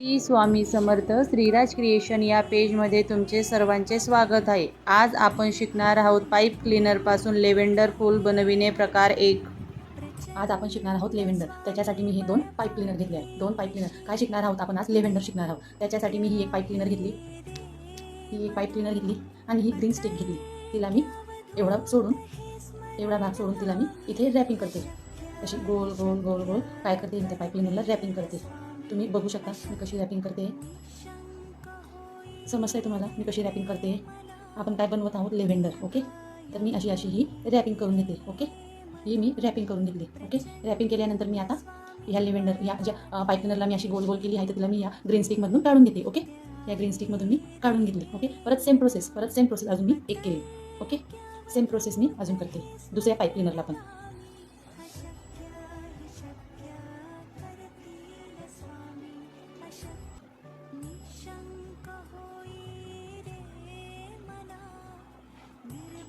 Shri Swami Samarth Shriraj creation या पेजमध्ये तुमचे सर्वांचे स्वागत आहे. आज आपण शिकणार आहोत पाईप क्लीनरपासून लेव्हेंडर फूल बनविणे प्रकार 1. आज आपण शिकणार आहोत लेव्हेंडर. त्याच्यासाठी मी हे 2 पाईप क्लीनर घेतले आहेत. 2 पाईप क्लीनर काय शिकणार आहोत आपण आज? लेव्हेंडर शिकणार आहोत. त्याच्यासाठी मी ही एक पाईप क्लीनर घेतली, आणि ही ग्रीन स्टिक घेतली. तिला मी एवढा भाग सोडून तिला मी इथे रॅपिंग करते. अशी गोल गोल गोल गोल काय करते, इथे पाईप क्लीनरला रॅपिंग करते. तुम्ही बघू शकता मी कशी रॅपिंग करते. समजतंय तुम्हाला मी कशी रॅपिंग करते? आपण काय बनवत आहोत? लेव्हेंडर. ओके, तर मी अशी ही रॅपिंग करून घेते. ओके, ही मी रॅपिंग करून घेतली. ओके, रॅपिंग केल्यानंतर मी आता ह्या लेव्हेंडर ह्या ज्या पाईप क्लीनरला मी अशी गोल गोल केली आहे, तर तिला मी या ग्रीन स्टिकमधून काढून घेते. ओके, या ग्रीन स्टिकमधून मी काढून घेतली. ओके, परत सेम प्रोसेस अजून मी एक केली. ओके, सेम प्रोसेस मी अजून करते दुसऱ्या पाईप क्लीनरला पण.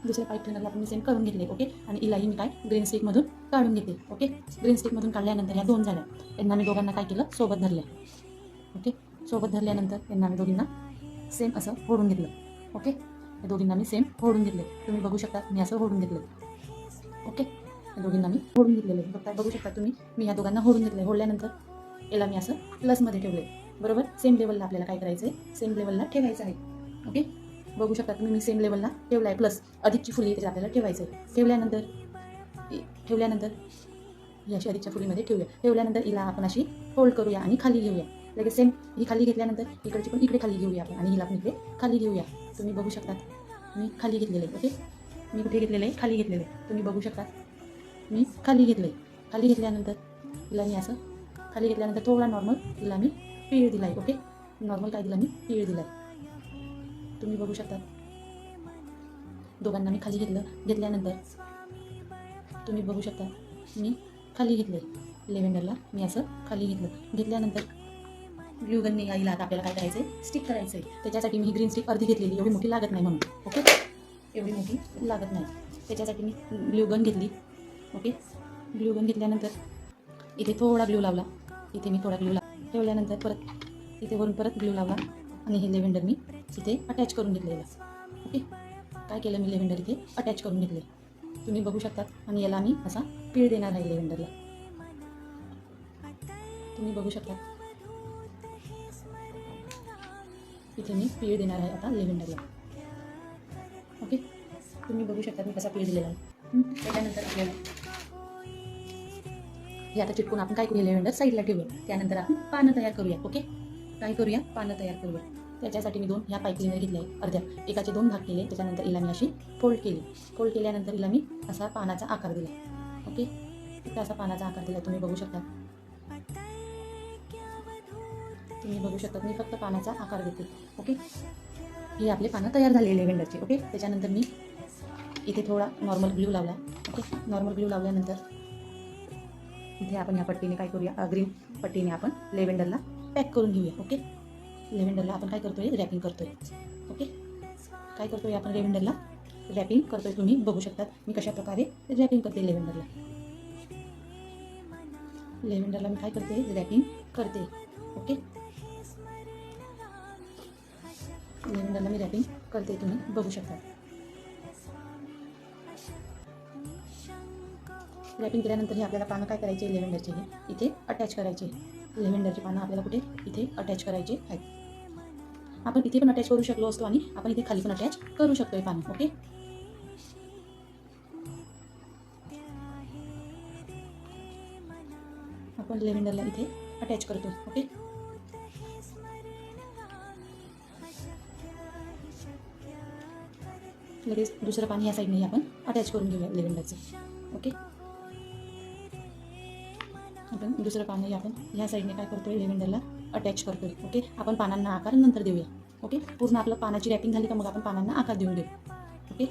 दुसऱ्या पाईप क्लीनरला पण मी सेम करून घेतले. ओके, आणि हिलाही मी काय ग्रीन स्टिकमधून काढून घेते. ओके, ग्रीन स्टिकमधून काढल्यानंतर ह्या 2 झाल्या. यांना मी दोघांना काय केलं? सोबत धरल्या. ओके, सोबत धरल्यानंतर यांना मी दोघींना सेम असं फोडून घेतलं. ओके, या दोघींना मी सेम फोडून घेतले. तुम्ही बघू शकता मी असं फोडून घेतलं. ओके, या दोघींना मी फोडून घेतलेले बघू शकता तुम्ही. मी ह्या दोघांना फोडून घेतले. फोडल्यानंतर याला मी असं प्लसमध्ये ठेवले. बरोबर, सेम लेवलला आपल्याला काय करायचं आहे? सेम लेवलला ठेवायचं आहे. ओके, बघू शकता तुम्ही मी सेम लेवलला ठेवला आहे. प्लस अधिकची फुली त्याच्यात आपल्याला ठेवायचं आहे. ठेवल्यानंतर ही अशी अधिकच्या फुलीमध्ये ठेवल्यानंतर हिला आपण अशी फोल्ड करूया आणि खाली घेऊया. लगेच सेम ही खाली घेतल्यानंतर इकडची पण इकडे खाली घेऊया आपण, आणि हिला पण इकडे खाली घेऊया. तुम्ही बघू शकता मी खाली घेतलेले. ओके, मी कुठे घेतलेले? खाली घेतलेले. तुम्ही बघू शकता मी खाली घेतले. खाली घेतल्यानंतर हिला मी असं खाली घेतल्यानंतर थोडा नॉर्मल हिला मी पीळ दिला आहे. ओके, नॉर्मल काय दिला? मी पीळ दिला आहे. तुम्ही बघू शकता दोघांना मी खाली घेतल्यानंतर तुम्ही बघू शकता मी खाली घेतले. लेव्हेंडरला मी असं खाली घेतल्यानंतर ग्लू गनने यायला आता आपल्याला काय करायचं आहे? स्टिक करायचं आहे. त्याच्यासाठी मी ही ग्रीन स्टिक अर्धी घेतलेली, एवढी मोठी लागत नाही म्हणून. ओके, एवढी मोठी लागत नाही त्याच्यासाठी मी ग्लू गन घेतली. ओके, ग्लू गन घेतल्यानंतर इथे थोडा ग्लू लावला. इथे मी थोडा ग्लू ठेवल्यानंतर परत इथे वरून परत ग्लू लावला, आणि हे लेव्हेंडर मी इथे अटॅच करून घेतलेलं. ओके, काय केलं मी? लेव्हेंडर इथे अटॅच करून घेतले. तुम्ही बघू शकता, आणि याला मी असा पीळ देणार आहे लेव्हेंडरला. तुम्ही बघू शकता इथे मी पीळ देणार आहे आता लेव्हेंडरला. ओके, तुम्ही बघू शकता मी कसा पीळ दिलेला आहे. त्याच्यानंतर आपल्याला हे आता चिटकून आपण काय करूया? लेव्हेंडर साईडला ठेवूया. त्यानंतर आपण पानं तयार करूया. ओके, काय करूया? पानं तयार करूया. त्याच्यासाठी मी 2 ह्या पाईप क्लीनर घेतल्या आहे. अर्ध्या एकाचे 2 भाग केले. त्याच्यानंतर हिला मी अशी फोल्ड केल्यानंतर हिला मी असा पानाचा आकार दिला. ओके, इथं असा पानाचा आकार दिला. तुम्ही बघू शकता मी फक्त पानाचा आकार देते. ओके, हे आपले पानं तयार झाले लेव्हेंडरचे. ओके, त्याच्यानंतर मी इथे थोडा नॉर्मल ग्लू लावला. ओके, नॉर्मल ग्लू लावल्यानंतर इथे आपण या पट्टीने काय करूया? ग्रीन पट्टीने आपण लेव्हेंडरला पॅक करून घेऊया. ओके, लेव्हेंडरला आपण काय करतोय? रॅपिंग करतोय. ओके, काय करतोय आपण? लेव्हेंडरला रॅपिंग करतोय. तुम्ही बघू शकता मी कशा प्रकारे रॅपिंग करते लेव्हेंडरला. मी काय करते? रॅपिंग करते. ओके, लेव्हेंडरला मी रॅपिंग करते. तुम्ही बघू शकता रॅपिंग केल्यानंतर हे आपल्याला पानं काय करायचे? लेव्हेंडरचे हे इथे अटॅच करायचे. लेव्हेंडरची पानं आपल्याला कुठे? इथे अटॅच करायचे आहेत. आपण इथे पण अटॅच करू शकलो असतो, आणि आपण इथे खाली पण अटॅच करू शकतोय पानं. ओके, आपण लेव्हेंडरला इथे अटॅच करतो. ओके, लगेच दुसरं पाणी या साईडने आपण अटॅच करून घेऊया लेव्हेंडरचं. ओके, आपण दुसरं पानही आपण ह्या साईडने काय करतोय? लेव्हेंडरला अटॅच करतोय. ओके, आपण पानांना आकार नंतर देऊया. ओके, पूर्ण आपलं पानाची रॅपिंग झाली का मग आपण पानांना आकार देऊन देऊ. ओके,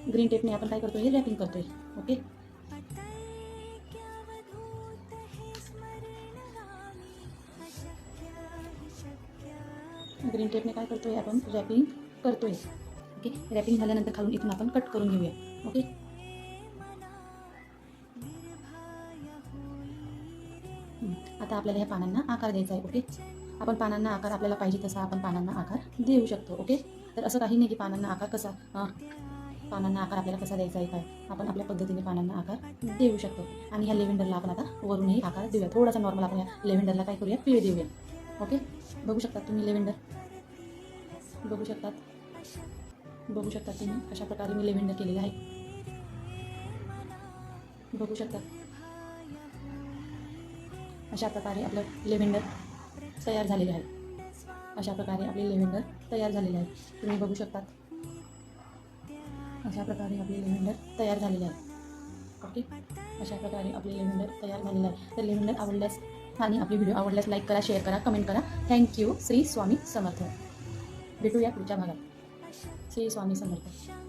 ग्रीन टेपने आपण काय करतोय? रॅपिंग करतोय. ओके, ग्रीन टेपने काय करतोय? आपण रॅपिंग करतोय. ओके, रॅपिंग झाल्यानंतर खालून इथून आपण कट करून घेऊया. ओके, आता आपल्याला ह्या पानांना आकार द्यायचा आहे. ओके, आपण पानांना आकार आपल्याला पाहिजे तसा आपण पानांना आकार देऊ शकतो. ओके, तर असं काही नाही की पानांना आकार कसा पानांना आकार आपल्याला कसा द्यायचा आहे काय, आपण आपल्या पद्धतीने पानांना आकार देऊ शकतो. आणि ह्या लेव्हेंडरला आपण आता वरूनही आकार देऊया. थोडासा नॉर्मल आपण ह्या लेव्हेंडरला काय करूया, पिळे देऊया. ओके, बघू शकतात तुम्ही लेव्हेंडर, बघू शकतात तुम्ही अशा प्रकारे मी लेव्हेंडर केलेलं आहे. बघू शकतात अशा प्रकारे आपलं लेव्हेंडर तयार झालेले आहे. अशा प्रकारे आपले लेव्हेंडर तयार झालेले आहे. तुम्ही बघू शकतात अशा प्रकारे आपले लेव्हेंडर तयार झालेले आहे. ओके, अशा प्रकारे आपले लेव्हेंडर तयार झालेले आहे. तर लेव्हेंडर आवडल्यास आणि आपली व्हिडिओ आवडल्यास लाईक करा, शेअर करा, कमेंट करा. थँक्यू. श्री स्वामी समर्थ. भेटूया पुढच्या भागात. श्री स्वामी समर्थ.